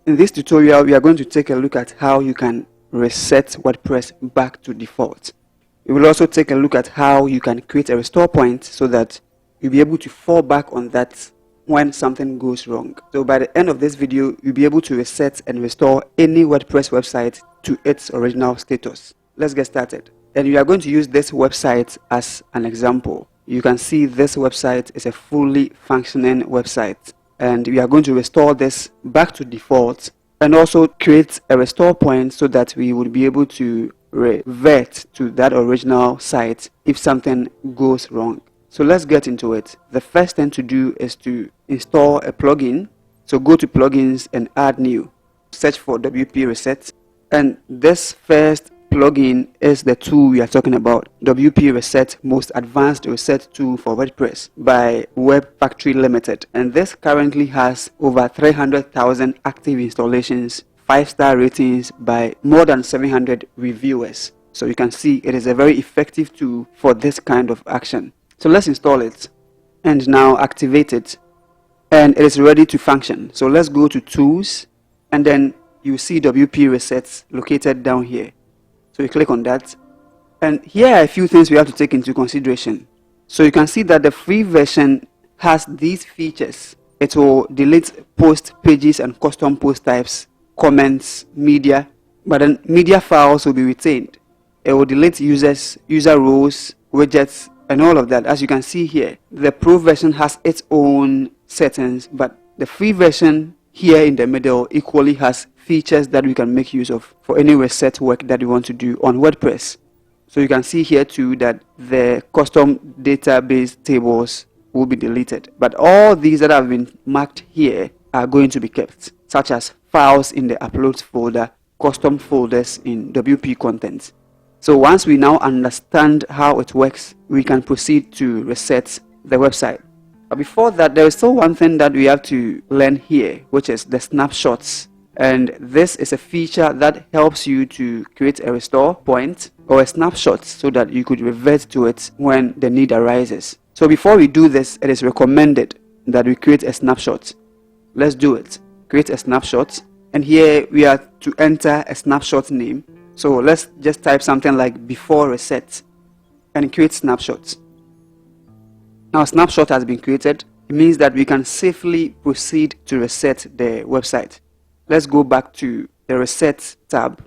In this tutorial, we are going to take a look at how you can reset WordPress back to default. We will also take a look at how you can create a restore point so that you'll be able to fall back on that when something goes wrong. So by the end of this video, you'll be able to reset and restore any WordPress website to its original status. Let's get started. And we are going to use this website as an example. You can see this website is a fully functioning website, and we are going to restore this back to default and also create a restore point so that we would be able to revert to that original site if something goes wrong. So let's get into it. The first thing to do is to install a plugin. So go to plugins and add new. Search for WP Reset, and this first plugin is the tool we are talking about, WP Reset, most advanced reset tool for WordPress by Web Factory Limited. And this currently has over 300,000 active installations, 5-star ratings by more than 700 reviewers. So you can see it is a very effective tool for this kind of action. So let's install it and now activate it, and it is ready to function. So let's go to tools, and then you see WP Reset located down here. So you click on that, and here are a few things we have to take into consideration. So you can see that the free version has these features. It will delete post pages and custom post types, comments, media, but then media files will be retained. It will delete user roles, widgets, and all of that. As you can see here, the pro version has its own settings, but the free version here in the middle equally has features that we can make use of for any reset work that we want to do on WordPress. So you can see here too that the custom database tables will be deleted, but all these that have been marked here are going to be kept, such as files in the uploads folder, custom folders in WP content. So once we now understand how it works, we can proceed to reset the website. But before that, there is still one thing that we have to learn here, which is the snapshots. And this is a feature that helps you to create a restore point or a snapshot so that you could revert to it when the need arises. So before we do this, it is recommended that we create a snapshot. Let's do it. Create a snapshot, and here we are to enter a snapshot name. So let's just type something like before reset and create snapshots. Now snapshot has been created. It means that we can safely proceed to reset the website. Let's go back to the reset tab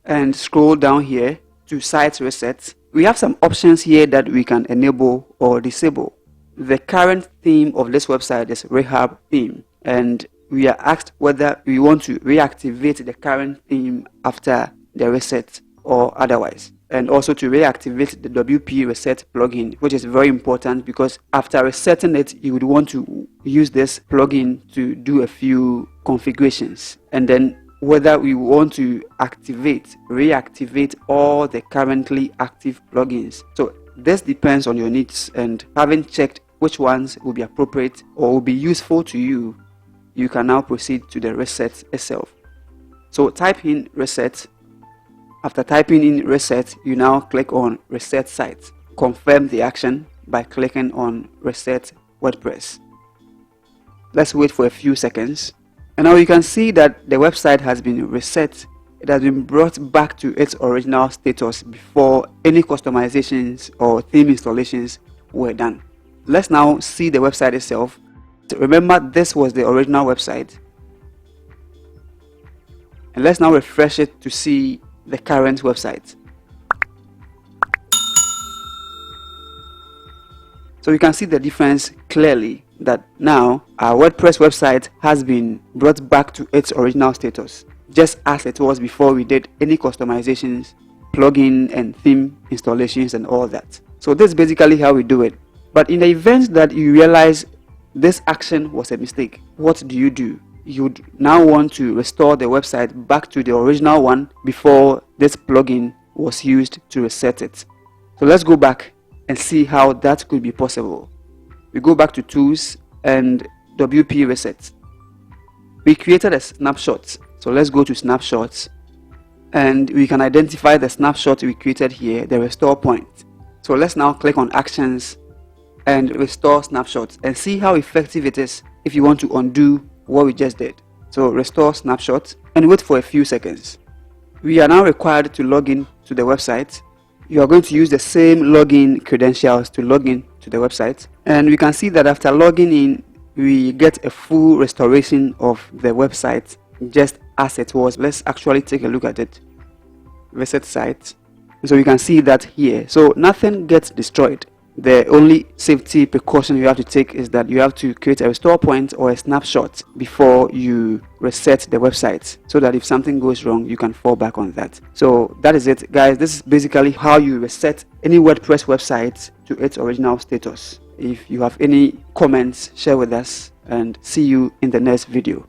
and scroll down here to site reset. We have some options here that we can enable or disable. The current theme of this website is Rehab theme, and we are asked whether we want to reactivate the current theme after the reset or otherwise, and also to reactivate the WP Reset plugin, which is very important because after resetting it, you would want to use this plugin to do a few configurations, and then whether we want to reactivate all the currently active plugins. So this depends on your needs, and having checked which ones will be appropriate or will be useful to you, you can now proceed to the reset itself. So type in reset. After typing in reset, you now click on reset site. Confirm the action by clicking on reset WordPress. Let's wait for a few seconds. And now you can see that the website has been reset. It has been brought back to its original status before any customizations or theme installations were done. Let's now see the website itself. Remember, this was the original website. And let's now refresh it to see the current website. So you can see the difference clearly that now our WordPress website has been brought back to its original status, just as it was before we did any customizations, plugin and theme installations and all that. So this is basically how we do it. But in the event that you realize this action was a mistake, what do? You'd now want to restore the website back to the original one before this plugin was used to reset it. So let's go back and see how that could be possible. We go back to tools and WP Reset. We created a snapshot. So let's go to snapshots, and we can identify the snapshot we created here, the restore point. So let's now click on actions and restore snapshots and see how effective it is if you want to undo what we just did. So restore snapshot and wait for a few seconds. We are now required to log in to the website. You are going to use the same login credentials to log in to the website, and we can see that after logging in, we get a full restoration of the website just as it was. Let's actually take a look at it. Reset site. So you can see that here. So nothing gets destroyed. The only safety precaution you have to take is that you have to create a restore point or a snapshot before you reset the website, so that if something goes wrong, you can fall back on that. So that is it, guys. This is basically how you reset any WordPress website to its original status. If you have any comments, share with us, and see you in the next video.